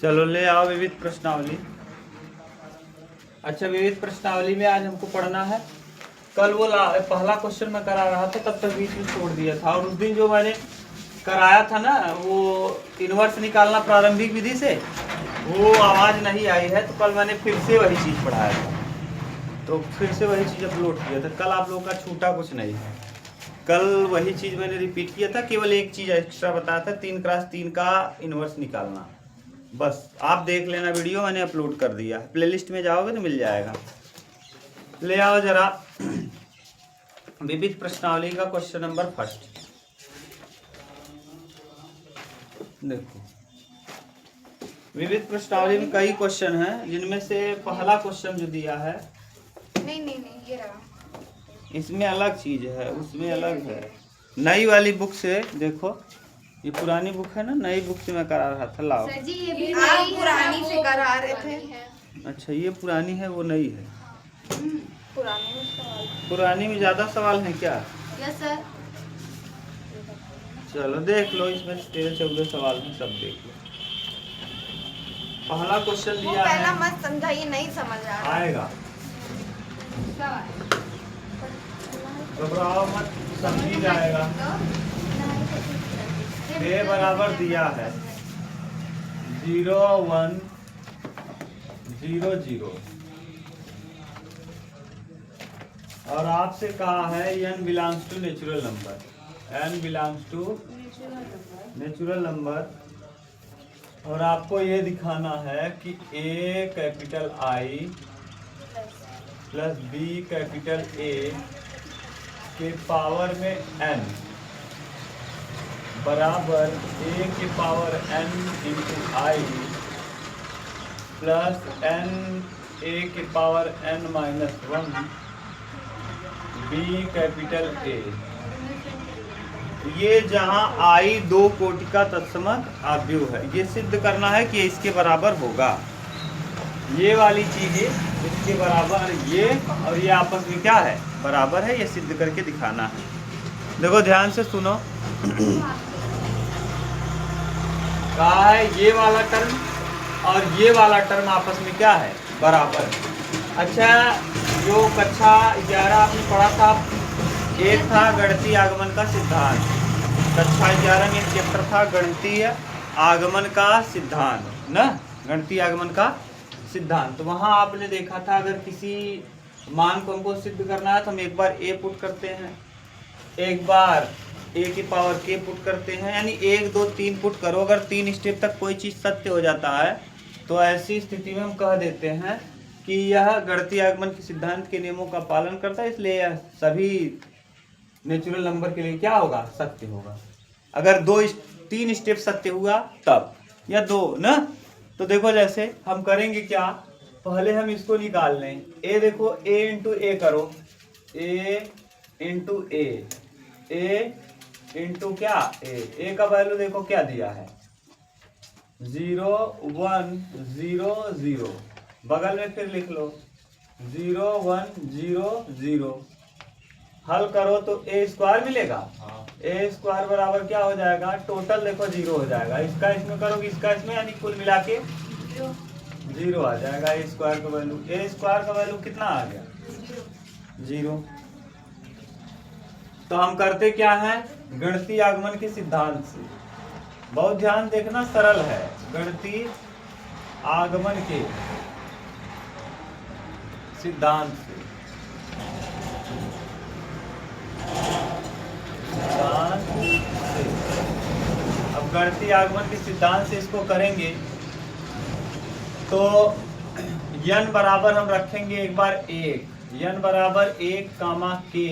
चलो ले आओ विविध प्रश्नावली। अच्छा, विविध प्रश्नावली में आज हमको पढ़ना है। कल वो पहला क्वेश्चन मैं करा रहा था, तब तक बीच में छोड़ दिया था। और उस दिन जो मैंने कराया था ना, वो इनवर्स निकालना प्रारंभिक विधि से, वो आवाज़ नहीं आई है, तो कल मैंने फिर से वही चीज़ पढ़ाया था। तो फिर से वही चीज़ अपलोड किया था। कल आप लोगों का छूटा कुछ नहीं है। कल वही चीज़ मैंने रिपीट किया था, केवल एक चीज़ एक्स्ट्रा बताया था, 3x3 का इनवर्स निकालना। बस आप देख लेना, वीडियो मैंने अपलोड कर दिया। प्लेलिस्ट में जाओगे तो मिल जाएगा। ले आओ जरा विविध प्रश्नावली का क्वेश्चन नंबर फर्स्ट। देखो, विविध प्रश्नावली में कई क्वेश्चन हैं, जिनमें से पहला क्वेश्चन जो दिया है, नहीं ये रहा। इसमें अलग चीज है, उसमें अलग है। नई वाली बुक से देखो, ये पुरानी बुक है ना, नई बुक से मैं करा रहा था। लाओ सर जी, ये भी आप पुरानी से करा रहे थे। अच्छा, ये पुरानी है, वो नई है। पुरानी में सवाल, पुरानी में ज्यादा सवाल है क्या? Yes sir. चलो देख लो, इसमें 13-14 सवाल हैं, सब देख लो। पहला क्वेश्चन वो दिया पहला है, मत समझाइए, नहीं समझ आ रहा। आएगा, घबराओ मत, समझ जाएगा। ए बराबर दिया है 0 1 0 0, और आपसे कहा है n belongs to natural number, n belongs to natural number. और आपको ये दिखाना है कि a capital I plus b capital A के पावर में n बराबर a के power n into I plus n a के power n minus 1 b capital A। ये जहां I दो कोटि का तत्समक आव्यूह है, ये सिद्ध करना है कि इसके बराबर होगा। ये वाली चीजें इसके बराबर, ये और ये आपस में क्या है, बराबर है, ये सिद्ध करके दिखाना है। देखो ध्यान से सुनो, कहा है ये वाला टर्म और ये वाला टर्म आपस में क्या है, बराबर। अच्छा, जो कक्षा 11 आपने पढ़ा था, एक था गणितीय आगमन का सिद्धांत। कक्षा 11 में चैप्टर था गणितीय आगमन का सिद्धांत ना, गणितीय आगमन का सिद्धांत। तो वहां आपने देखा था, अगर किसी मान को हमको सिद्ध करना है तो हम एक बार a पुट करते हैं, एक बार a की पावर k पुट करते हैं, यानी 1 2 3 पुट करो। अगर 3 स्टेप तक कोई चीज सत्य हो जाता है तो ऐसी स्थिति में हम कह देते हैं कि यह गणितीय आगमन के सिद्धांत के नियमों का पालन करता है, इसलिए यह सभी नेचुरल नंबर के लिए क्या होगा, सत्य होगा। अगर 3 स्टेप सत्य हुआ तब, या 2 ना। तो देखो, जैसे हम करेंगे क्या, पहले हम इसको निकाल लें। a देखो, a इंटू ए करो, a इंटू ए इंटू क्या, a का वैल्यू देखो क्या दिया है, 0 1 0 0। बगल में फिर लिख लो 0 1 0 0। हल करो तो a स्क्वायर मिलेगा। a स्क्वायर बराबर क्या हो जाएगा, टोटल देखो 0 हो जाएगा। इसका इसमें करोगे, इसका इसमें, यानी कुल मिला के 0 आ जाएगा। a स्क्वायर का वैल्यू, a स्क्वायर का वैल्यू कितना आ गया, 0। तो हम करते क्या है, गणितीय आगमन के सिद्धांत से, बहुत ध्यान देखना, सरल है, गणितीय आगमन के सिद्धांत से, अब गणितीय आगमन के सिद्धांत से इसको करेंगे तो n बराबर हम रखेंगे एक बार 1, n बराबर 1 कामा k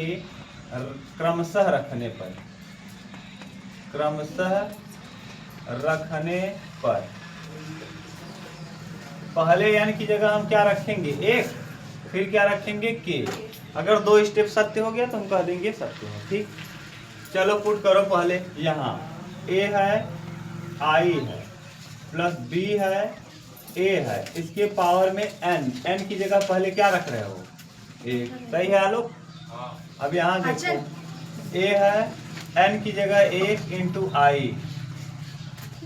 क्रमशः रखने पर, पहले n की जगह हम क्या रखेंगे, 1, फिर क्या रखेंगे, k। अगर 2 स्टेप सत्य हो गया तो हम कह देंगे सत्य है, ठीक। चलो पुट करो, पहले यहाँ a है, I है, प्लस b है, a है, इसके पावर में n की जगह पहले क्या रख रहे हो, 1, सही है आलोक। अब यहाँ देखो, a है, n की जगह 1 इंटू I,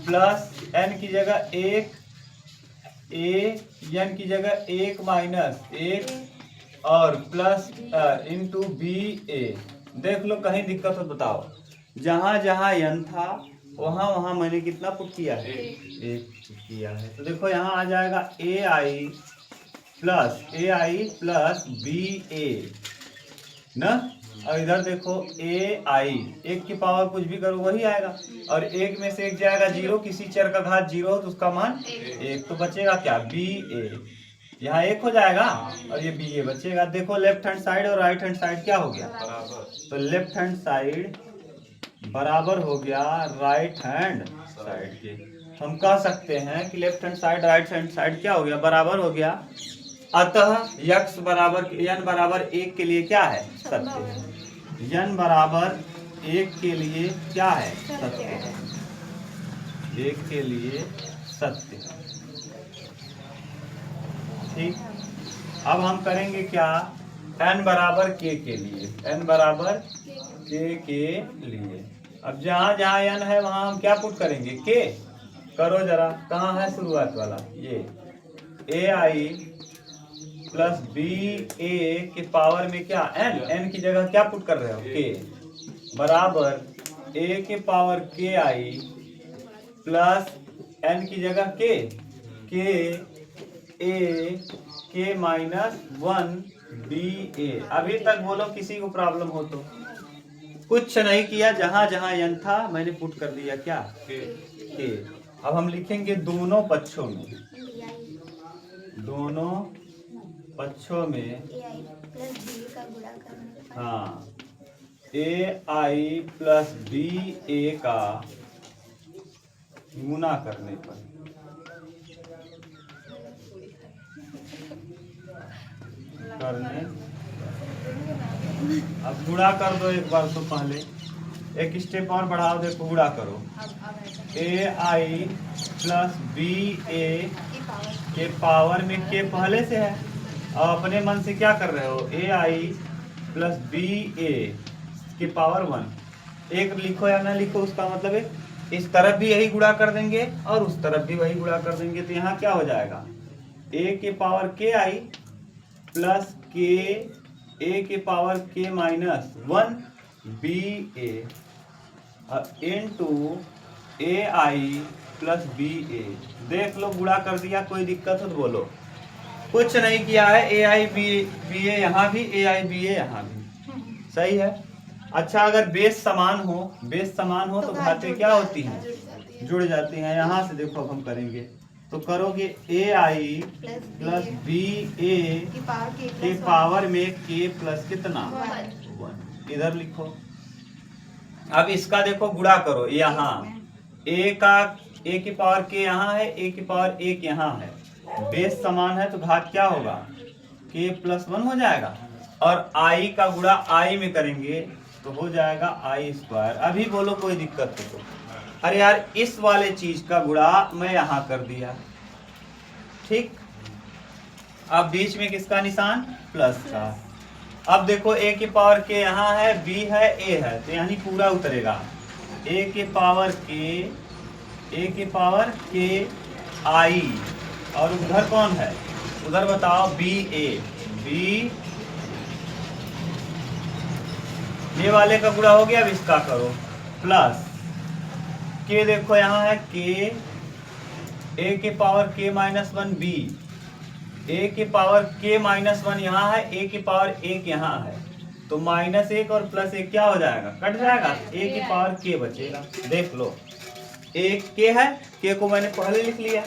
प्लस n की जगह 1 ए एन की जगह 1 माइनस 1 और प्लस इंटू बी ए। देख लो कहीं दिक्कत हो बताओ। जहां जहां एन था वहां वहां मैंने कितना पुट किया है? 1 पुट किया है। तो देखो यहाँ आ जाएगा ए आई प्लस बी ए ना। और इधर देखो ए आई, 1 की पावर कुछ भी करो वही आएगा, और 1 में से 1 जाएगा 0, किसी चर का घात 0 हो तो उसका मान 1, तो बचेगा क्या? बी ए। यहाँ 1 हो जाएगा और ये बी ए बचेगा। देखो लेफ्ट हैंड साइड और राइट हैंड साइड क्या हो गया? तो लेफ्ट हैंड साइड बराबर हो गया राइट हैंड साइड के। हम कह सकते हैं कि left hand side right hand side क्या हो गया? बराबर हो गया। अतः यक्स बराबर n बराबर 1 के लिए क्या है? सत्य है। n बराबर 1 के लिए क्या है? सत्य है। 1 के लिए सत्य। ठीक, अब हम करेंगे क्या? n बराबर k के लिए, n बराबर k के लिए। अब जहां जहां n है वहां हम क्या पुट करेंगे? k। करो जरा, कहाँ है शुरुआत वाला? ये ए आई प्लस बी ए के पावर में क्या? n की जगह क्या पुट कर रहे हो? k बराबर a के power k I plus n की जगह k a k minus 1 B A. अभी तक बोलो किसी को प्रॉब्लम हो तो? कुछ नहीं किया, जहां जहां n था मैंने पुट कर दिया क्या? k। अब हम लिखेंगे दोनों पक्षों में, दोनों पक्षों में हाँ ए आई प्लस बी ए का गुना करने पर अब गुणा कर दो एक बार, तो पहले एक स्टेप और बढ़ाओ, देखो गुणा करो। ए आई प्लस बी ए के पावर में के पहले से है, और अपने मन से क्या कर रहे हो? ए आई प्लस बी ए की पावर 1। एक लिखो या ना लिखो उसका मतलब है इस तरफ भी यही गुणा कर देंगे और उस तरफ भी वही गुणा कर देंगे। तो यहाँ क्या हो जाएगा? ए के पावर के आई प्लस के ए के पावर के माइनस 1 बी ए इंटू ए आई प्लस बी ए। देख लो गुणा कर दिया, कोई दिक्कत हो तो बोलो। कुछ नहीं किया है, ए आई बी ए यहाँ भी, ए आई बी ए यहाँ भी, सही है। अच्छा, अगर बेस समान हो तो घातें क्या होती हैं? जुड़ जाती हैं। यहाँ से देखो अब हम करेंगे तो करोगे ए आई प्लस बी ए के पावर में के प्लस कितना? 1। इधर लिखो। अब इसका देखो गुणा करो, यहाँ ए की पावर के यहाँ है, ए की पावर 1 यहाँ है, बेस समान है तो घात क्या होगा? के प्लस 1 हो जाएगा। और आई का गुणा आई में करेंगे तो हो जाएगा आई स्क्वायर। अभी बोलो कोई दिक्कत हो तो? अरे यार इस वाले चीज का गुणा मैं यहाँ कर दिया, ठीक। अब बीच में किसका निशान? प्लस का। अब देखो ए की पावर के यहाँ है, बी है, ए है, तो यानी पूरा उतरेगा। ए के पावर के आई, और उधर कौन है? उधर बताओ बी ए। बी ये वाले का गुणा हो गया, अब इसका करो प्लस के। देखो यहाँ है के ए के पावर के माइनस 1 बी, ए के पावर के माइनस 1 यहाँ है, ए के पावर 1 यहाँ है, तो -1 और +1 क्या हो जाएगा? कट जाएगा। ए की पावर के बचेगा। देख लो एक के है, के को मैंने पहले लिख लिया।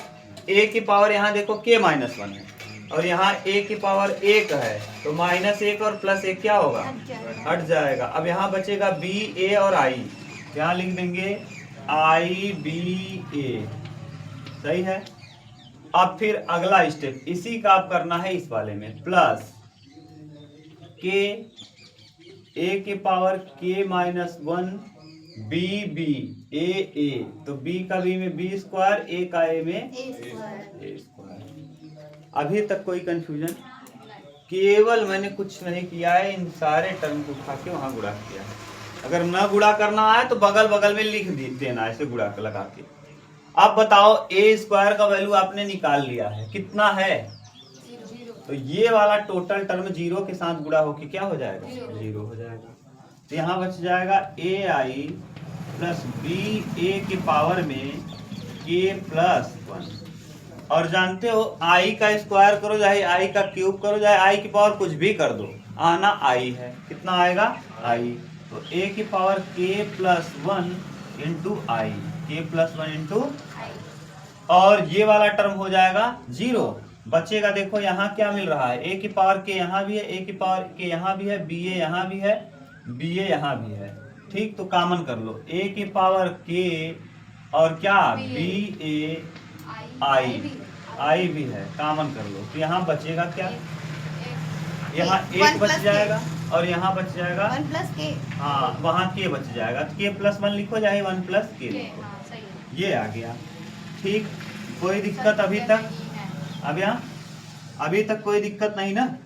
ए की पावर यहाँ देखो के माइनस 1 है, और यहाँ ए की पावर 1 है, तो -1 और +1 क्या होगा? हट जाएगा। अब यहाँ बचेगा बी ए और आई, यहाँ लिख देंगे आई बी ए, सही है। अब फिर अगला स्टेप इसी का आप करना है इस वाले में, प्लस के ए के पावर के माइनस 1 बी बी ए ए, तो बी का बी में बी स्क्वायर, ए का ए में ए स्क्वायर। अभी तक कोई कंफ्यूजन? केवल मैंने कुछ नहीं किया है, इन सारे टर्म को उठा के वहां गुणा किया है। अगर न गुणा करना है तो बगल बगल में लिख देना ऐसे गुणा लगा के, अब बताओ ए स्क्वायर का वैल्यू आपने निकाल लिया है, कितना है? तो ये वाला टोटल टर्म जीरो के साथ गुणा होके क्या हो जाएगा? जीरो हो जाएगा। तो यहाँ बच जाएगा ए आई प्लस बी ए के पावर में के प्लस 1। और जानते हो आई का स्क्वायर करो चाहे आई का क्यूब करो चाहे आई की पावर कुछ भी कर दो, आना आई है। कितना आएगा? आई। तो ए की पावर के प्लस 1 इंटू आई, के प्लस 1 इंटू, और ये वाला टर्म हो जाएगा जीरो। बचेगा देखो यहाँ क्या मिल रहा है, ए की पावर के यहाँ भी है, ए की पावर के यहाँ भी है, बी ए यहाँ भी है, बी ए यहाँ भी है। ठीक, तो कॉमन कर लो, ए की पावर के और क्या बी ए आई भी है, कॉमन कर लो। तो यहाँ बचेगा क्या? यहाँ एक बच जाएगा और यहाँ बच जाएगा 1 प्लस के। हाँ, वहाँ के बच जाएगा, तो के प्लस 1 लिखो चाहे 1 प्लस के लिखो। ये आ गया। ठीक, कोई दिक्कत अभी तक? अब यहाँ अभी तक कोई दिक्कत नहीं ना?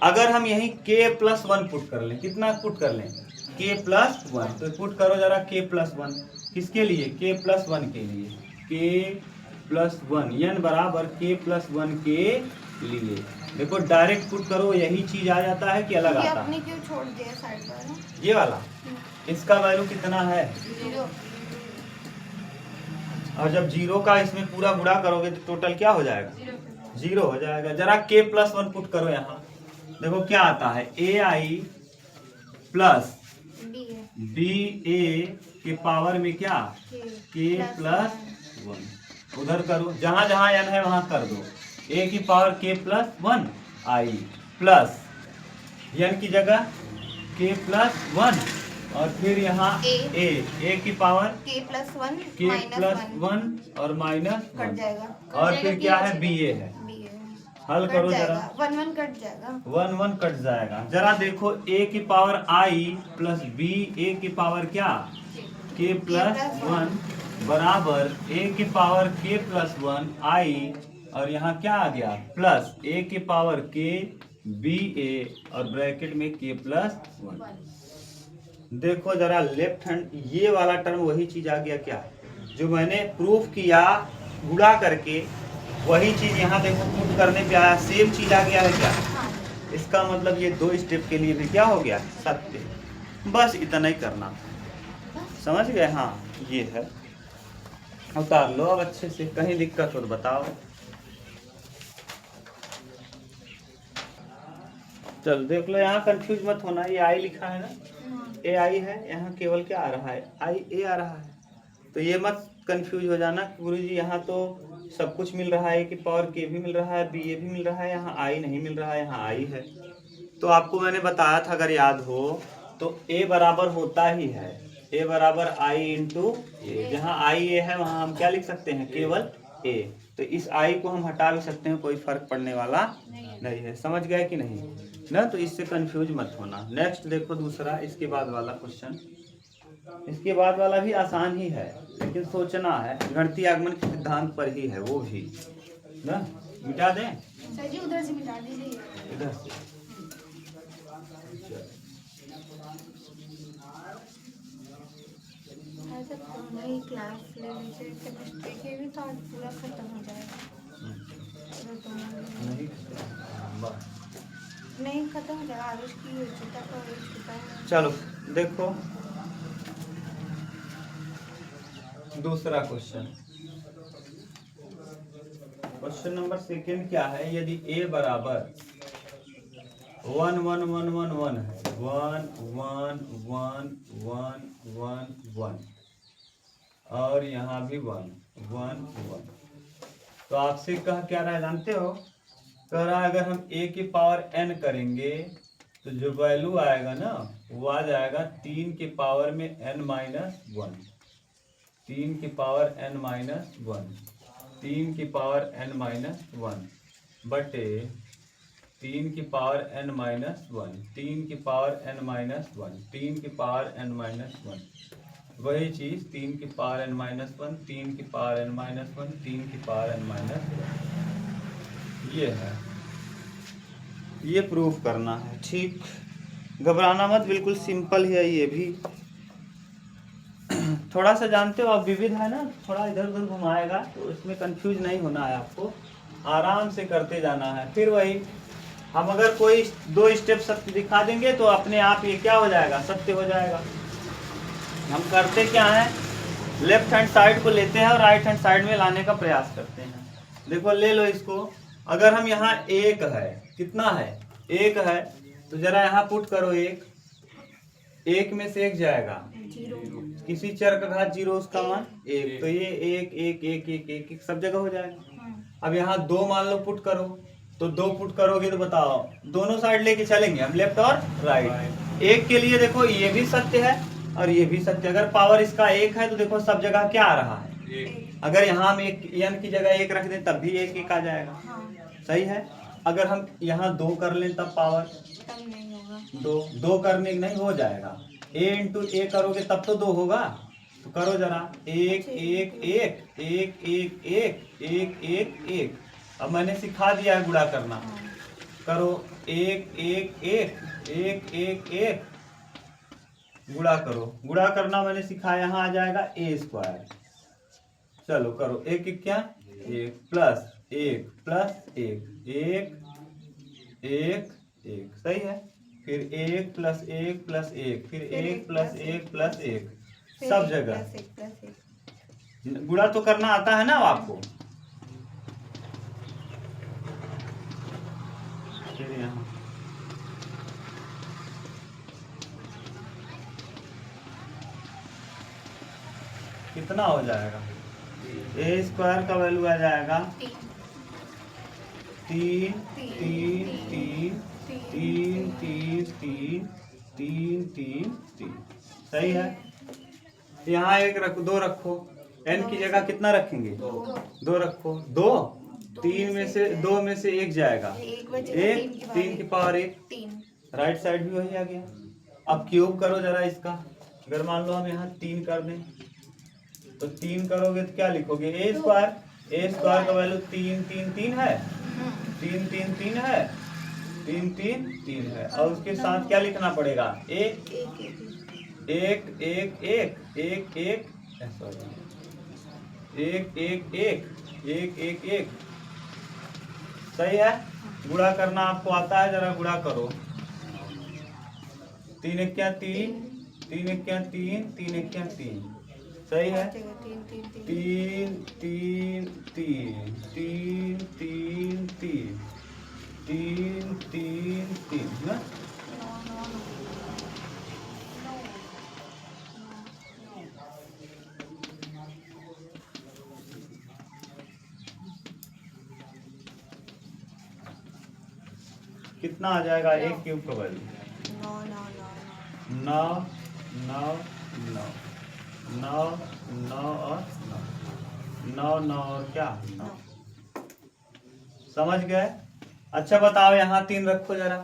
अगर हम यही के प्लस 1 पुट कर लें, कितना पुट कर लें? के प्लस 1। तो पुट करो जरा के प्लस 1, किसके लिए? के प्लस 1 के लिए। के प्लस 1 n बराबर के प्लस 1 के लिए। देखो डायरेक्ट पुट करो, यही चीज आ जाता है कि अलग आता है? क्यों छोड़ दिया साइड पर? ये वाला इसका वैल्यू कितना है? 0। और जब जीरो का इसमें पूरा गुणा करोगे तो टोटल क्या हो जाएगा? जीरो हो जाएगा। जरा के प्लस 1 पुट करो यहाँ, देखो क्या आता है? ए आई प्लस बी ए के पावर में क्या? के प्लस 1। उधर करो, जहां जहां n है वहां कर दो। ए की पावर के प्लस 1 आई प्लस n की जगह के प्लस 1 और फिर यहाँ ए की पावर के प्लस 1 के प्लस 1 और माइनस कट जाएगा, और फिर क्या है? बी ए है। हल करो जरा, 1 1 कट जाएगा, 1 1 कट जाएगा। जरा देखो ए की पावर आई प्लस बी ए की पावर क्या? के प्लस 1 बराबर ए की पावर के प्लस 1 आई, और यहाँ क्या आ गया? प्लस ए की पावर के बी ए और ब्रैकेट में के प्लस 1। देखो जरा लेफ्ट हैंड, ये वाला टर्म वही चीज आ गया क्या जो मैंने प्रूफ किया गुणा करके? वही चीज यहाँ देखो पुट करने पे आया, सेम चीज आ गया है क्या? इसका मतलब ये 2 स्टेप के लिए भी क्या हो गया? सत्य। बस इतना ही करना, समझ गए? हाँ ये है, उतार लो अब अच्छे से। कहीं दिक्कत हो तो बताओ। चलो देख लो, यहाँ कंफ्यूज मत होना। ये आई लिखा है ना, ए आई है, यहाँ केवल क्या आ रहा है? आई ए आ रहा है। तो ये मत कंफ्यूज हो जाना गुरुजी यहाँ तो सब कुछ मिल रहा है, ए की पावर के भी मिल रहा है, बी ए भी मिल रहा है, यहाँ आई नहीं मिल रहा है, यहाँ आई है। तो आपको मैंने बताया था अगर याद हो तो ए बराबर होता ही है, ए बराबर आई इंटू ए। जहाँ आई ए है वहाँ हम क्या लिख सकते हैं? केवल ए। तो इस आई को हम हटा भी सकते हैं, कोई फर्क पड़ने वाला नहीं है। समझ गए कि नहीं ना? तो इससे कंफ्यूज मत होना। नेक्स्ट देखो दूसरा, इसके बाद वाला क्वेश्चन। इसके बाद वाला भी आसान ही है, लेकिन सोचना है, गणितीय आगमन के सिद्धांत पर ही है वो भी ना। मिटा दें सर जी, उधर से मिटा दीजिए, इधर से। नई क्लास ले लीजिए, केमिस्ट्री के भी तो आज पूरा खत्म हो जाएगा। नहीं खत्म हो जाएगा, आयुष की हो चुका तो हो चुका है। चलो देखो दूसरा क्वेश्चन। क्वेश्चन नंबर सेकंड क्या है? यदि a बराबर 1 1 1 1 1 है, 1 1 1 1 1 1 और यहाँ भी 1 1 1, तो आपसे कह क्या रहा है जानते हो? कह रहा है अगर हम a की पावर n करेंगे तो जो वैल्यू आएगा ना वो आ जाएगा 3 की पावर में n माइनस 1, 3 की पावर n माइनस 1, 3 की पावर n माइनस 1 बटे 3 की पावर n माइनस 1, 3 की पावर n माइनस 1, 3 की पावर n माइनस 1। वही चीज 3 की पावर n माइनस 1, 3 की पावर n माइनस 1, 3 की पावर n माइनस 1। ये है, ये प्रूफ करना है। ठीक, घबराना मत, बिल्कुल सिंपल है ये भी। थोड़ा सा जानते हो आप, विविध है ना, थोड़ा इधर उधर घुमाएगा तो इसमें कंफ्यूज नहीं होना है आपको, आराम से करते जाना है। फिर वही हम अगर कोई 2 स्टेप सत्य दिखा देंगे तो अपने आप ये क्या हो जाएगा, सत्य हो जाएगा। हम करते क्या है, लेफ्ट हैंड साइड को लेते हैं और राइट हैंड साइड में लाने का प्रयास करते हैं। देखो ले लो इसको, अगर हम यहाँ 1 है, कितना है 1 है, तो जरा यहाँ पुट करो 1 में से 1 जाएगा, 0 किसी चर का घात 0 उसका मान 1, तो ये 1 1 1 1 1 1 सब जगह हो जाएगा। अब यहाँ 2 मान लो पुट करो, तो 2 पुट करोगे तो बताओ, दोनों साइड लेके चलेंगे हम, लेफ्ट और राइट। 1 के लिए देखो ये भी सत्य है और ये भी सत्य। अगर पावर इसका 1 है तो देखो सब जगह क्या आ रहा है, अगर यहाँ हम एक n की जगह 1 रख दें तब भी 1 1 आ जाएगा, सही है। अगर हम यहाँ 2 कर लें तब पावर तब नहीं होगा, 2 करने नहीं हो जाएगा, a इंटू a करोगे तब तो 2 होगा। तो करो जरा 1 1 1 1 1 1 1 1 1। अब मैंने सिखा दिया है गुणा करना, करो 1 1 1 1 1 1 गुणा करो, गुणा करना मैंने सिखाया, यहाँ आ जाएगा a²। चलो करो 1 1 क्या 1 प्लस 1 प्लस 1 1 1 1, सही है। फिर 1 प्लस 1 प्लस 1, फिर 1 प्लस 1 प्लस 1, सब जगह गुणा तो करना आता है ना आपको। फिर यहाँ कितना हो जाएगा, a² का वैल्यू आ जाएगा 3 3 3 3 3 3 3 3 3, सही है। यहाँ 1 रखो, 2 रखो, n की जगह कितना रखेंगे 2 रखो, 2 3 में से 2 में से 1 जाएगा, 1 3 की पावर 1, राइट साइड भी वही आ गया। अब क्यूब करो जरा इसका, अगर मान लो हम यहाँ 3 कर दें तो 3 करोगे तो क्या लिखोगे, a² का वैल्यू 3 3 3 है, 3 3 3 है, 3 3 3 है, और उसके साथ क्या लिखना पड़ेगा, 1 1 1 1 1 1 1 1 1 1 1, सही है। गुणा करना आपको आता है, जरा गुणा करो, 3 1 क्या 3 3 1 क्या 3 3 1 क्या 3, सही है। 3 3 3 3 3 3 3 3 3 ना, कितना आ जाएगा, 1 क्यूब का वैल्यू 9 9 9 9 9 और 9 9 और क्या 9, समझ गए। अच्छा बताओ यहाँ 3 रखो जरा,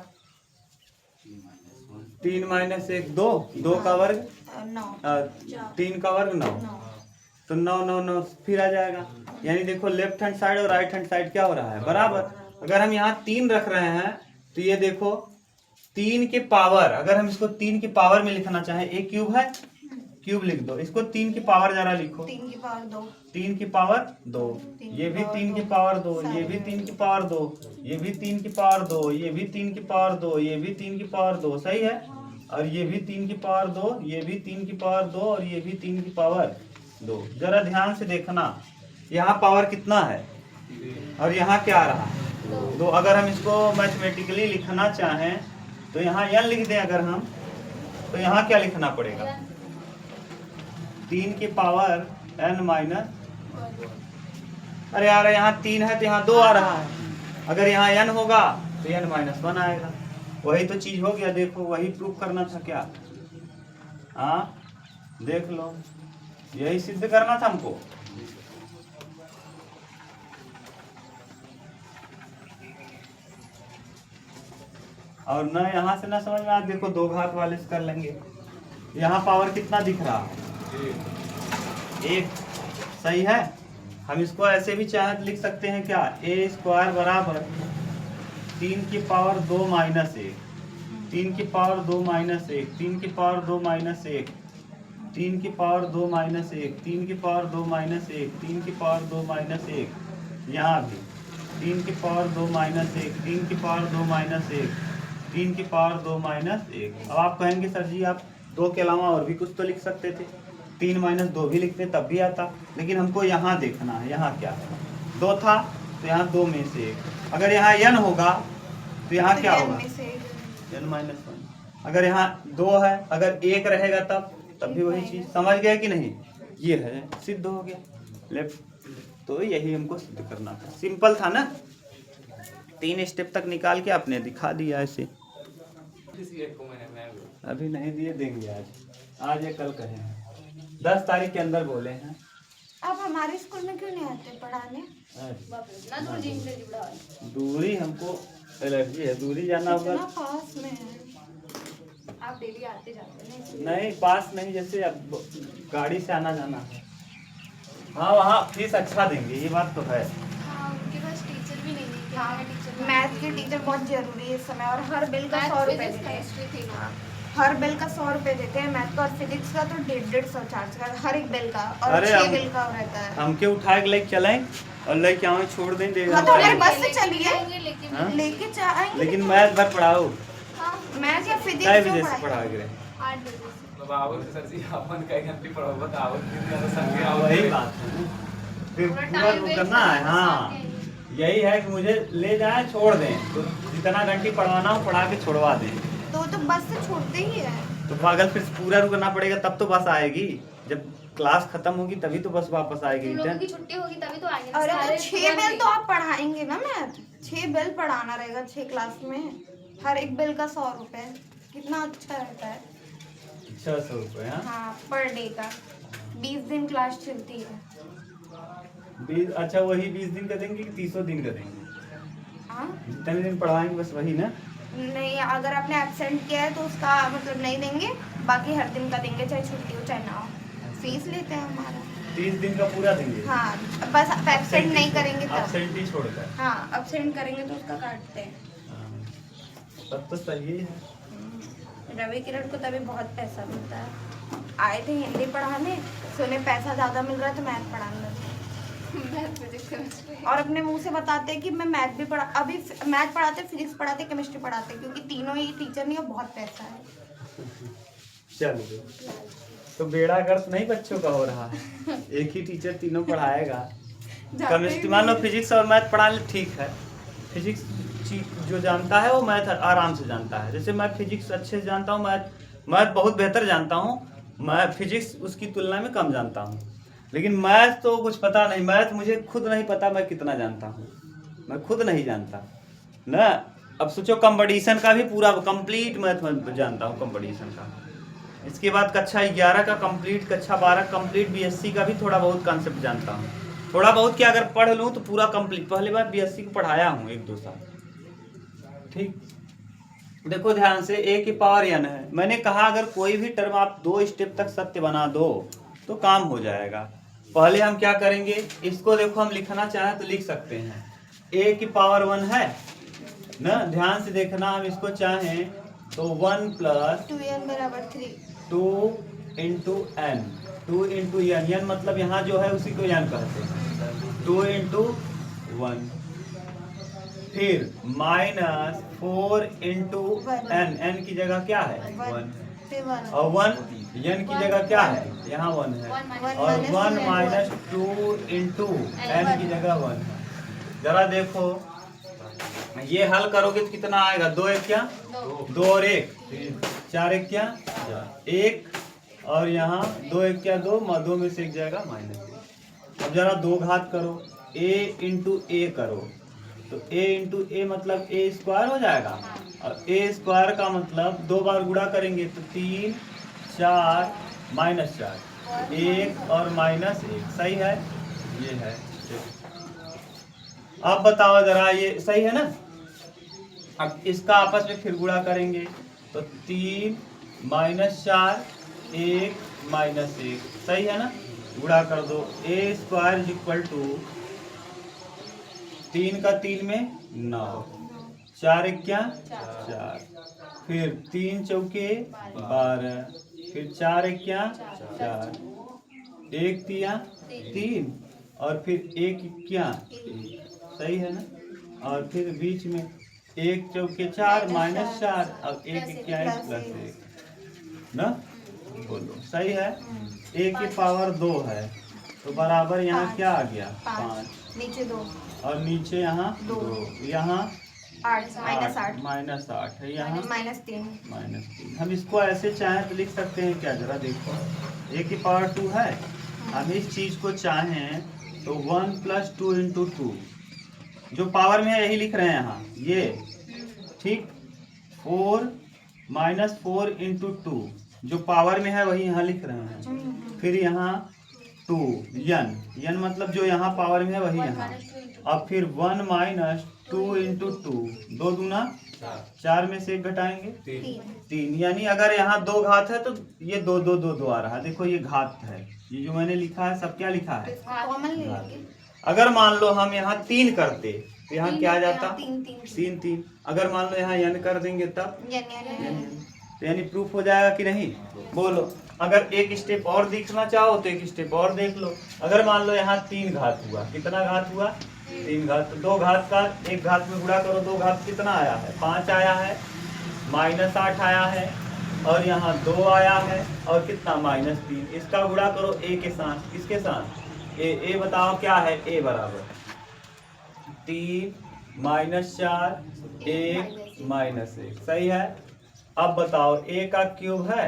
3 माइनस 1 2, 2 का वर्ग 3 का वर्ग 9, तो 9 9 9 फिर आ जाएगा। यानी देखो लेफ्ट हैंड साइड और राइट हैंड साइड क्या हो रहा है, बराबर। अगर हम यहाँ 3 रख रहे हैं तो ये देखो 3 के पावर, अगर हम इसको 3 की पावर में लिखना चाहें, a क्यूब है, क्यूब लिख दो, इसको 3 की पावर जरा लिखो, 3 की पावर 2, ये भी 3 की पावर 2, ये भी 3 की पावर 2, ये भी 3 की पावर 2, ये भी 3 की पावर 2, ये भी 3 की पावर 2, सही है। और ये भी 3 की पावर 2, ये भी 3 की पावर 2, और ये भी 3 की पावर 2। जरा ध्यान से देखना, यहाँ पावर कितना है और यहाँ क्या आ रहा है, 2। अगर हम इसको मैथमेटिकली लिखना चाहें तो यहाँ n लिख दें अगर हम, तो यहाँ क्या लिखना पड़ेगा, 3 की पावर n माइनस, अरे यार यहाँ 3 है तो यहाँ 2 आ रहा है, अगर यहाँ n होगा तो n माइनस 1 आएगा, वही तो चीज हो गया। देखो वही प्रूफ करना था क्या, हाँ देख लो, यही सिद्ध करना था हमको। और न यहाँ से ना समझ में आया, देखो 2 घात वाले से कर लेंगे। यहाँ पावर कितना दिख रहा है, 1, सही है। हम इसको ऐसे भी चाहे लिख सकते हैं क्या, a² बराबर 3 की पावर 2 माइनस 1, 3 की पावर 2 माइनस 1, 3 की पावर 2 माइनस 1, 3 की पावर 2 माइनस 1, 3 की पावर 2 माइनस 1, 3 की पावर 2 माइनस 1, यहाँ भी 3 की पावर 2 माइनस 1, 3 की पावर 2 माइनस 1, 3 की पावर 2 माइनस 1। अब आप कहेंगे सर जी आप 2 के अलावा और भी कुछ तो लिख सकते थे, 3 माइनस 2 भी लिखते तब भी आता, लेकिन हमको यहाँ देखना है, यहाँ क्या है, 2 था तो यहाँ 2 में से 1। अगर यहाँ n होगा तो यहाँ क्या होगा, n माइनस 1। अगर यहाँ 2 है, अगर 1 रहेगा तब भी वही चीज। समझ गया कि नहीं, ये है, सिद्ध हो गया लेफ्ट। तो यही हमको सिद्ध करना था, सिंपल था ना, 3 स्टेप तक निकाल के आपने दिखा दिया ऐसे। अभी नहीं दिए, देंगे आज या कल कहे, 10 तारीख के अंदर बोले हैं। आप हमारे स्कूल में क्यों नहीं आते पढ़ाने? दूरी हमको एलर्जी है, दूरी जाना होगा। पास में है, आप डेली आते जाते नहीं पास नहीं, जैसे अब गाड़ी से आना जाना है। हाँ वहाँ फीस अच्छा देंगे, ये बात तो है। हाँ, उनके पास टीचर भी नहीं है। हाँ, मैथ के टीचर बहुत जरूरी है इस समय, और हर बिल का 100 रुपए देते हैं। हर बिल का 100 रुपए देते हैं, मैथ का और फिजिक्स का तो 150 चार्ज का हर एक बिल का, और 6 बिल का रहता है। हमके उठा के लेके चलें और लेके आए छोड़ दें, हाँ, तो हमारे बस से चलिए, लेके जाएंगे। लेकिन मैथ भर पढ़ाओ, मैथ या फिजिक्स बजे से पढ़ाओगे? 8 बजे से। सर जी अपन कई घंटे पढ़ाओ बताओ, वही बात है, फिर पूरा करना है। हाँ यही है कि मुझे ले जाए छोड़ दें, तो जितना घंटे पढ़वाना हो पढ़ा के छोड़वा दें। तो बस से छोड़ते ही है। तो पागल, फिर पूरा रुकना पड़ेगा तब तो बस आएगी, जब क्लास खत्म होगी तभी तो बस वापस आएगी। की छुट्टी होगी तभी तो आएंगे। अरे तो 6 बिल तो आप पढ़ाएंगे ना मैथ, 6 बिल पढ़ाना रहेगा 6 क्लास में, हर एक बिल का 100 रुपए, कितना अच्छा रहता है। 600 रुपये? हाँ पर डे का, 20 दिन क्लास चलती है। 20? अच्छा वही 20 दिन का देंगे कि 30 दिन का देंगे? हाँ जितने दिन पढ़वाएंगे बस वही ना? नहीं, अगर आपने एब्सेंट किया है तो उसका मतलब नहीं देंगे, बाकी हर दिन का देंगे, चाहे छुट्टी हो चाहे ना हो। फीस लेते हैं हमारा। 30 दिन का पूरा देंगे? हाँ, बस आप एब्सेंट नहीं करेंगे तब। एब्सेंट ही छोड़कर? हाँ, एब्सेंट करेंगे तो उसका काटते हैं। तब तो सही है। रवि किरण को तभी बहुत पैसा मिलता है। आए थे हिंदी पढ़ाने, तो उन्हें पैसा ज़्यादा मिल रहा है तो मैथ पढ़ाने लगे। और अपने मुंह से बताते हैं कि मैं मैथ भी पढ़ा, अभी मैथ पढ़ाते, फिजिक्स पढ़ाते, केमिस्ट्री पढ़ाते, क्योंकि तीनों ही टीचर नहीं, और बहुत पैसा है। चलो तो बेड़ा गर्क नहीं बच्चों का हो रहा है, एक ही टीचर तीनों पढ़ाएगा। केमिस्ट्री मान लो फिजिक्स और मैथ पढ़ा ले, ठीक है, फिजिक्स जो जानता है वो मैथ आराम से जानता है। जैसे मैं फिजिक्स अच्छे से जानता हूँ, मैथ बहुत बेहतर जानता हूँ, मैं फिजिक्स उसकी तुलना में कम जानता हूँ। लेकिन मैथ तो कुछ पता नहीं, मैथ मुझे खुद नहीं पता मैं कितना जानता हूँ, मैं खुद नहीं जानता ना। अब सोचो कंपटीशन का भी पूरा कंप्लीट मैथ जानता हूँ, कंपटीशन का। इसके बाद कक्षा 11 का कंप्लीट, कक्षा 12 कंप्लीट, बीएससी का भी थोड़ा बहुत कॉन्सेप्ट जानता हूँ। थोड़ा बहुत क्या अगर पढ़ लूँ तो पूरा कंप्लीट। पहली बार बीएससी को पढ़ाया हूँ 1-2 साल। ठीक, देखो ध्यान से, a की पावर n है। मैंने कहा अगर कोई भी टर्म आप 2 स्टेप तक सत्य बना दो तो काम हो जाएगा। पहले हम क्या करेंगे, इसको देखो हम लिखना चाहें तो लिख सकते हैं, a की पावर 1 है ना, ध्यान से देखना, हम इसको चाहें तो 1 + 2n बराबर 3, 2 इंटू n, 2 इंटू n मतलब यहाँ जो है उसी को n कहते हैं, 2 इंटू 1, फिर -4 इंटू n की जगह क्या है 1, और 1 n की जगह क्या है, यहाँ 1 है, और 1 - 2 इंटू n की जगह 1 है। जरा देखो ये हल करोगे तो कितना आएगा, 2 1 क्या 2 और 1 4 1 क्या 1, और यहाँ 2 1 क्या 2, 2 में से 1 जाएगा -1। अब जरा 2 घात करो, a इंटू a करो तो a इंटू a मतलब a² हो जाएगा, और a² का मतलब 2 बार गुणा करेंगे तो 3 4 -4, 1 और -1, सही है, ये है। अब बताओ जरा, ये सही है ना। अब इसका आपस में फिर गुणा करेंगे तो 3 -4 1 -1, सही है ना, गुणा कर दो, a² 3 का 3 में 9, 4 1 क्या 4, फिर 3 चौके 12, फिर 4 एक क्या 4, 1 तिया 3 और फिर 1 क्या, सही है ना। और फिर बीच में 1 चौके 4 -4 और 1 क्या है +1 ना, बोलो सही है। a की पावर 2 है तो बराबर यहाँ क्या आ गया 5, नीचे 2 और नीचे यहाँ 2, यहाँ 8 -8 -8 है, यहाँ -3। हम इसको ऐसे चाहें तो लिख सकते हैं क्या, जरा देखो a की पावर 2 है, हम इस चीज को चाहें तो 1 + 2 × 2 जो पावर में है यही लिख रहे हैं यहाँ ये, ठीक। 4 - 4 × 2 जो पावर में है वही यहाँ लिख रहे हैं। फिर यहाँ 2 n मतलब जो यहाँ पावर में है वही यहाँ। अब फिर 1 - 2 × 2 2 दूना 4 में से 1 घटाएंगे 3, यानी अगर यहाँ 2 घात है तो ये 2 2 2 2 आ रहा है। देखो ये घात है, ये जो मैंने लिखा है सब क्या लिखा है घात। अगर मान लो हम यहाँ 3 करते तो यहाँ क्या आ जाता 3 3। अगर मान लो यहाँ n कर देंगे तब तो यानी प्रूफ हो जाएगा कि नहीं, बोलो। अगर एक स्टेप और देखना चाहो तो एक स्टेप और देख लो। अगर मान लो यहाँ 3 घात हुआ, कितना घात हुआ 3 घात, तो 2 घात का 1 घात में गुणा करो, 2 घात कितना आया है 5 आया है, -8 आया है और यहाँ 2 आया है और कितना -3। इसका गुणा करो a के साथ, किसके साथ a बताओ क्या है, a बराबर 3 -4 1 -1, सही है। अब बताओ a का क्यूब है,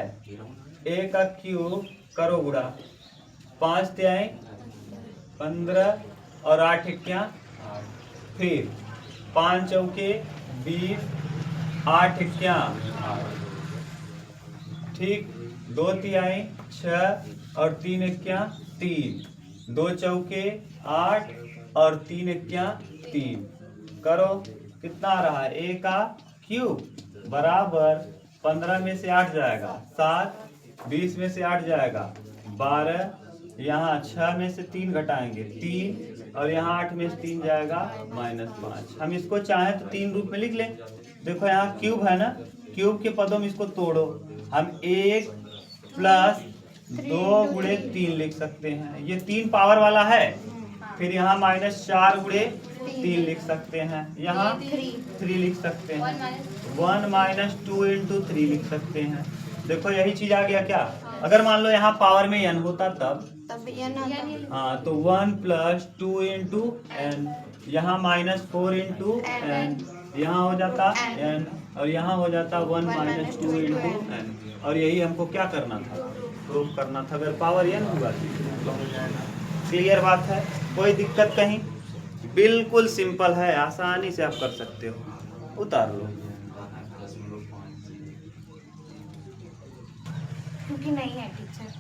a का क्यूब करो गुणा, 5 तिहाई 15 और 8 क्या, फिर 5 चौके 20 8 क्या, ठीक। 2 तिहाई 6 और 3 क्या 3, 2 चौके 8 और 3 क्या 3, करो कितना आ रहा है a का क्यूब बराबर 15 में से 8 जाएगा 7, 20 में से 8 जाएगा 12, यहाँ 6 में से 3 घटाएंगे 3 और यहाँ 8 में से 3 जाएगा -5। हम इसको चाहें तो 3 रूप में लिख लें। देखो यहाँ क्यूब है ना, क्यूब के पदों में इसको तोड़ो, हम 1 + 2 × 3 लिख सकते हैं, ये 3 पावर वाला है। फिर यहाँ -4 × 3 लिख सकते हैं, यहाँ 3 लिख सकते हैं, 1 - 2 × 3 लिख सकते हैं। देखो यही चीज आ गया क्या। अगर मान लो यहाँ पावर में n होता तब हाँ तो 1 + 2 × n, यहाँ -4 × n, यहाँ हो जाता n और यहाँ हो जाता 1 - 2 × n। और यही हमको क्या करना था, प्रूफ करना था। अगर पावर n हुआ तो हो जाएगा। क्लियर बात है, कोई दिक्कत कहीं, बिल्कुल सिंपल है, आसानी से आप कर सकते हो। उतार लो क्योंकि नहीं है टीचर,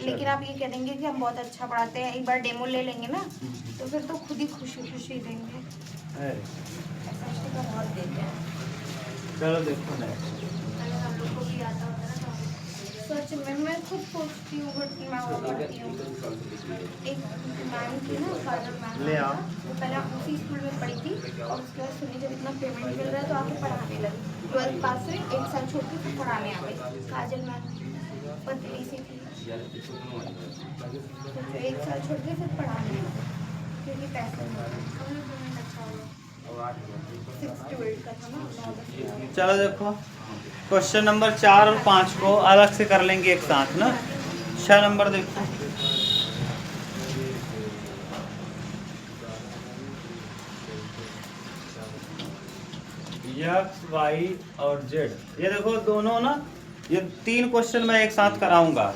लेकिन आप ये कह देंगे कि हम बहुत अच्छा पढ़ाते हैं, एक बार डेमो ले लेंगे ना तो फिर तो खुद ही खुशी देंगे। बहुत देते हैं। चलो देखो नेक्स्ट। हम लोग को भी आता होता है ना, सच में मैं खुद सोचती हूँ बट मैं वो पढ़ती हूँ। एक मैम थी ना, फादर मैम, ले आओ। वो पहले उसी स्कूल में पढ़ी थी और उसके बाद सुनी जब इतना पेमेंट मिल रहा है तो आके पढ़ाने लगी। 12th पास हुई, 1 साल छोड़ के फिर पढ़ाने आ गई। काजल मैम पतली सी थी, तो 1 साल छोड़ के फिर पढ़ाने आ गई क्योंकि पैसे पेमेंट अच्छा हुआ। 6 to 8 का था ना। चलो देखो क्वेश्चन नंबर 4 और 5 को अलग से कर लेंगे एक साथ ना। 6 नंबर देखो, x, y और z, ये देखो दोनों ना, ये 3 क्वेश्चन मैं एक साथ कराऊंगा,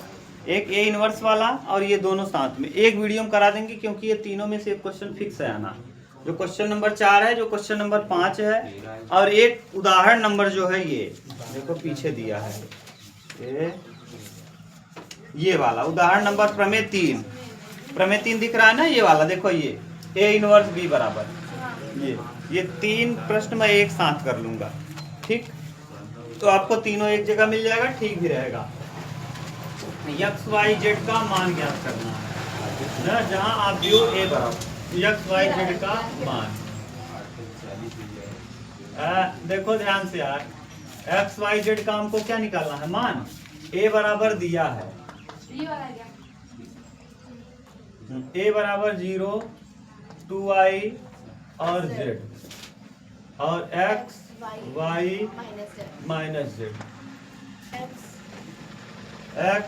एक a इनवर्स वाला और ये दोनों साथ में एक वीडियो में करा देंगे, क्योंकि ये तीनों में से एक क्वेश्चन फिक्स है आना। जो क्वेश्चन नंबर 4 है, जो क्वेश्चन नंबर 5 है और एक उदाहरण नंबर जो है ये देखो पीछे दिया है, ये वाला उदाहरण नंबर प्रमेय 3 दिख रहा है ना, ये वाला देखो, ये a इनवर्स b बराबर, ये 3 प्रश्न मैं एक साथ कर लूंगा, ठीक। तो आपको तीनों एक जगह मिल जाएगा, ठीक भी रहेगा। x y z का मान ज्ञात करना है ना, जहां आप व्यू a बराबर x y z का मान। देखो ध्यान से यार, x y z का हमको क्या निकालना है, मान। ए बराबर दिया है, ये वाला क्या? ए बराबर 0, 2i और z, और x y minus z, x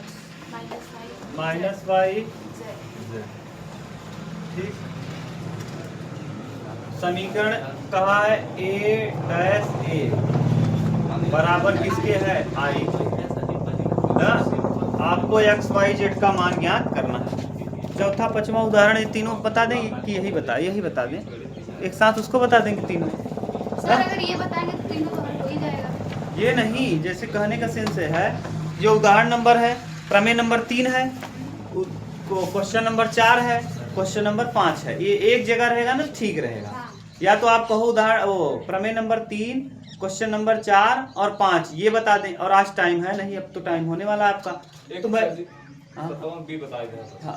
minus y z। ठीक, समीकरण कहा है a डैश a बराबर किसके है, i ना। आपको x y z का मान ज्ञात करना है। चौथा पांचवा उदाहरण ये तीनों बता दें कि यही बता दें, एक साथ उसको बता देंगे तीनों। सर अगर ये बताएंगे तो तीनों कवर हो ही जाएगा। ये नहीं, जैसे कहने का सेंस है, जो उदाहरण नंबर है, प्रमेय नंबर 3 है, क्वेश्चन नंबर 4 है, क्वेश्चन नंबर 5 है, ये एक जगह रहेगा ना, ठीक रहेगा। हाँ। या तो आप कहो उदाहरण वो प्रमेय नंबर 3, क्वेश्चन नंबर 4 और 5 ये बता दें, और आज टाइम है नहीं, अब तो टाइम होने वाला है आपका। तो मैं हाँ,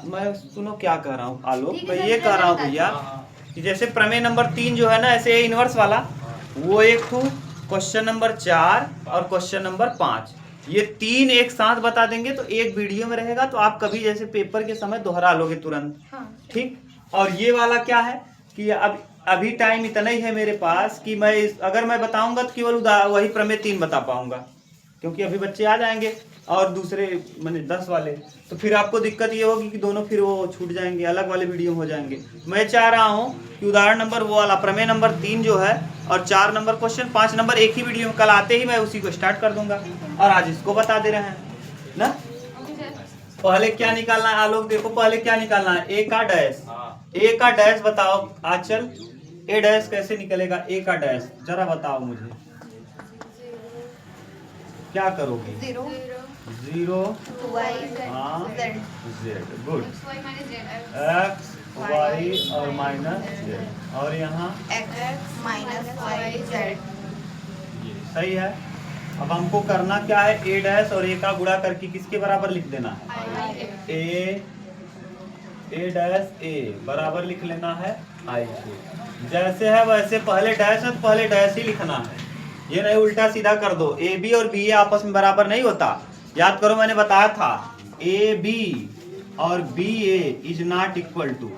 मैं सुनो क्या कह रहा हूँ आलोक, मैं ये कह रहा हूँ भैया कि जैसे प्रमेय नंबर 3 जो है ना, ऐसे इनवर्स वाला, वो एक तो क्वेश्चन नंबर 4 और क्वेश्चन नंबर 5, ये 3 एक साथ बता देंगे तो एक वीडियो में रहेगा, तो आप कभी जैसे पेपर के समय दोहरा लोगे तुरंत। हाँ। ठीक, और ये वाला क्या है कि अब अभी टाइम इतना ही है मेरे पास कि मैं अगर मैं बताऊंगा तो केवल वही प्रमेय 3 बता पाऊंगा, क्योंकि अभी बच्चे आ जाएंगे और दूसरे मैंने 10 वाले, तो फिर आपको दिक्कत ये होगी कि दोनों फिर वो छूट जाएंगे, अलग वाले वीडियो हो जाएंगे। मैं चाह रहा हूँ कि उदाहरण नंबर वो वाला प्रमेय नंबर 3 जो है, और 4 नंबर क्वेश्चन, 5 नंबर एक ही वीडियो में, कल आते ही मैं उसी को स्टार्ट कर दूंगा, और आज इसको बता दे रहे हैं ना। पहले क्या निकालना है आलोक, देखो पहले क्या निकालना है, ए का डैश, ए का डैश बताओ आंचल, ए डैश कैसे निकलेगा, ए का डैश जरा बताओ मुझे, क्या करोगे, 0 2i z, good, x y और माइनस z, और यहाँ सही है। अब हमको करना क्या है, ए डैश और ए का गुणा करके किसके बराबर लिख देना है, ए डैश ए बराबर लिख लेना है आई के। जैसे है वैसे पहले डैश है तो पहले डैश ही लिखना है, ये नहीं उल्टा सीधा कर दो। ए बी और बी ए आपस में बराबर नहीं होता, याद करो मैंने बताया था, ए बी और B A is not equal to,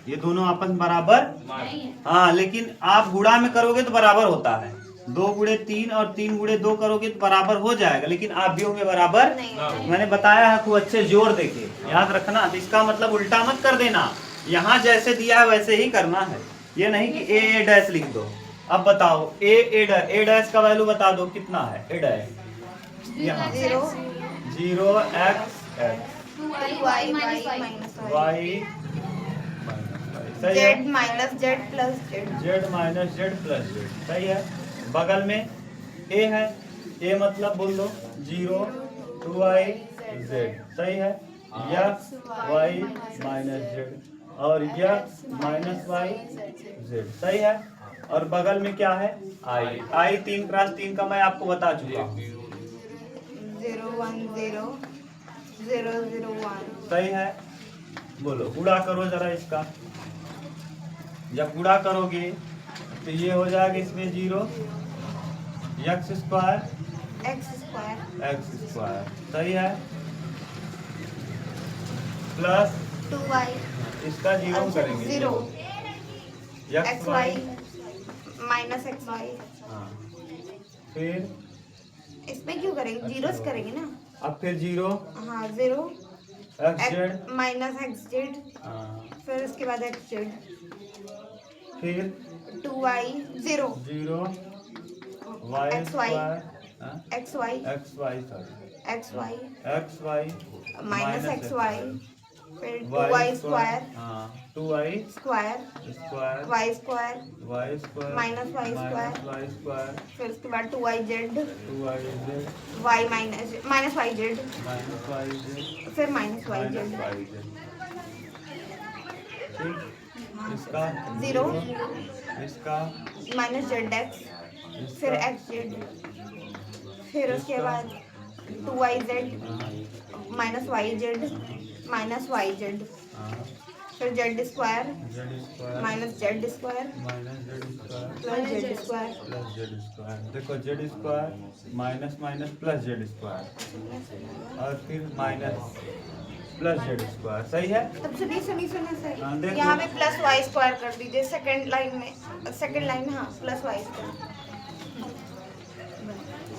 ये दोनों आपस में बराबर नहीं है। हाँ, लेकिन आप गुणा में करोगे तो बराबर होता है, 2 गुणे 3 और 3 गुणे 2 करोगे तो बराबर हो जाएगा, लेकिन आव्यूह में बराबर नहीं। मैंने बताया है, खूब अच्छे जोर देके याद रखना। तो इसका मतलब उल्टा मत कर देना, यहाँ जैसे दिया है वैसे ही करना है, ये नहीं कि ए डैश लिख दो। अब बताओ ए डैश का वैल्यू बता दो कितना है, ए डैश यहाँ 0x y सही है, z minus z plus z, सही है। बगल में a है, a मतलब बोल दो 0 2i z, सही है, x y माइनस z और x माइनस y z, सही है। और बगल में क्या है, i 3 क्रॉस 3 का मैं आपको बता चुका हूँ, 0 1 0 0 0 1, सही है। बोलो गुणा करो जरा इसका, जब गुणा करोगे तो ये हो जाएगा इसमें 0 x स्क्वायर सही है, प्लस 2y इसका 0 करेंगे, 0 x y माइनस xy, हाँ, फिर इसमें क्यों करेंगे, जीरोस करेंगे ना। अब फिर 0 हाँ 0 x z, माइनस xz, हाँ, फिर उसके बाद xz, फिर 2y 0 0 y XY, स्क्वायर, हाँ, xy माइनस xy, फिर 2y स्क्वायर, हाँ, 2y square square y square minus y square, y square फिर उसके बाद 2yz 2yz y minus yz, minus yz फिर माइनस yz, ठीक, इसका 0 इसका माइनस zx, फिर xz, फिर उसके बाद 2yz minus yz minus yz, फिर z square minus z square plus Z square plus Z square. देखो Z square minus minus plus Z square और फिर माइनस प्लस जेड स्क्वायर। सही है। तब सुनिए सुनिए सुनिए सर, हाँ, देख यहाँ लो। पे प्लस वाई स्क्वायर कर दीजिए सेकंड लाइन में, सेकंड लाइन में हाँ प्लस वाई स्क्वायर।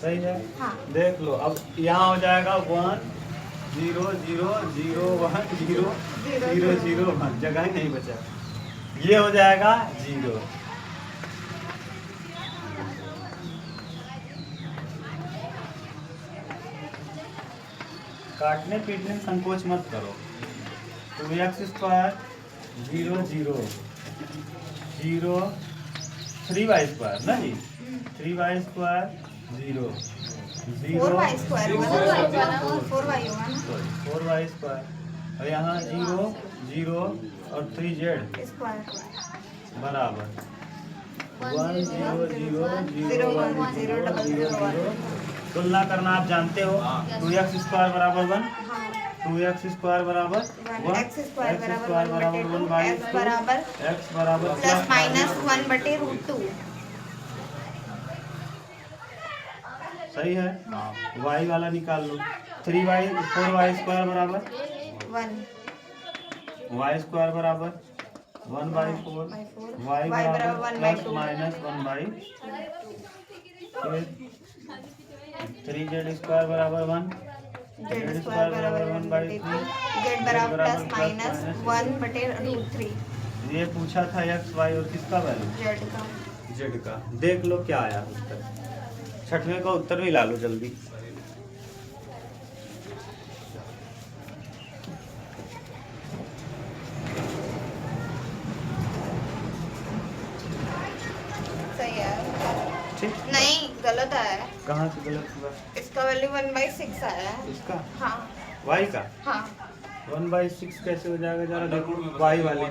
सही है। हाँ देख लो अब यहाँ हो जाएगा 1 0 0 0 1 0 0 0 1, जगह ही नहीं बचा। ये हो जाएगा 0। काटने पीटने में संकोच मत करो। तो एक्स स्क्वायर 0 0 0 3y स्क्वायर ना जी, 3y square 0 four Y square होगा ना, 0 4y होगा ना 4y स्क्वायर और यहाँ 0 0 और 3z स्क्वायर बराबर 1 0 0 0 0 1 0 डबल 0 1। तुलना करना आप जानते हो। हाँ। 2x स्क्वायर बराबर 1, हाँ 2x स्क्वायर बराबर 1, एक्स स्क्वायर बराबर 1 बटे 2, बाई एक्स बराबर x बराबर प्लस माइनस 1 बटे रूट 2। सही है। y वाला निकाल लो। 3y 4y स्क्वायर बराबर 1 y स्क्वायर बराबर 1 बाई 4, y बराबर plus minus 1 by 3z square बराबर 1, जेड स्क्वायर बराबर 1 बटे 3, जेड बराबर प्लस माइनस 1 बटे रूट 3। ये पूछा था x y और किसका वैल्यू? जेड का जेड का। देख लो क्या आया उत्तर। छठवें का उत्तर भी ला लो जल्दी। सही है। ठीक। नहीं गलत आया है, कहाँ से गलत हुआ? इसका वैल्यू 1/6 आया है। इसका हाँ y का हाँ 1/6 कैसे हो जाएगा? जरा देखो y वाले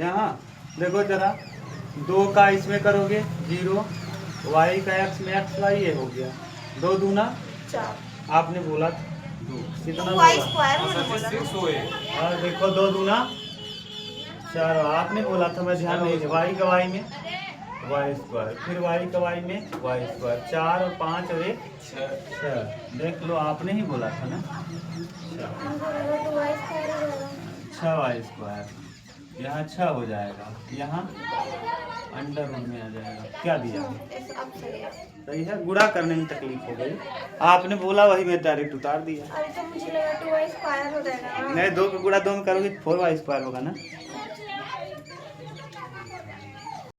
यहाँ देखो जरा, 2 का इसमें करोगे 0, y का x में x y ये हो गया 2 दूना 4 आपने बोला था कितना 2y बोला? स्क्वायर मैंने बोला ना। 6 हुए। और देखो 2 दूना 4 आपने बोला था, मैं ध्यान नहीं दिया। y का y में y स्क्वायर, फिर y का y में y स्क्वायर, 4 और 5 और 1 6। देख लो आपने ही बोला था ना 6y स्क्वायर। यहाँ 6 हो जाएगा, यहाँ अंडर रूट में आ जाएगा। क्या दिया? अब सही है। सही है। गुणा करने में तकलीफ हो गई, आपने बोला वही मैं डायरेक्ट उतार दिया। अरे तो मुझे लगा 2y स्क्वायर हो जाएगा ना। नहीं, 2 का गुणा 2 में करोगे 4y स्क्वायर होगा ना।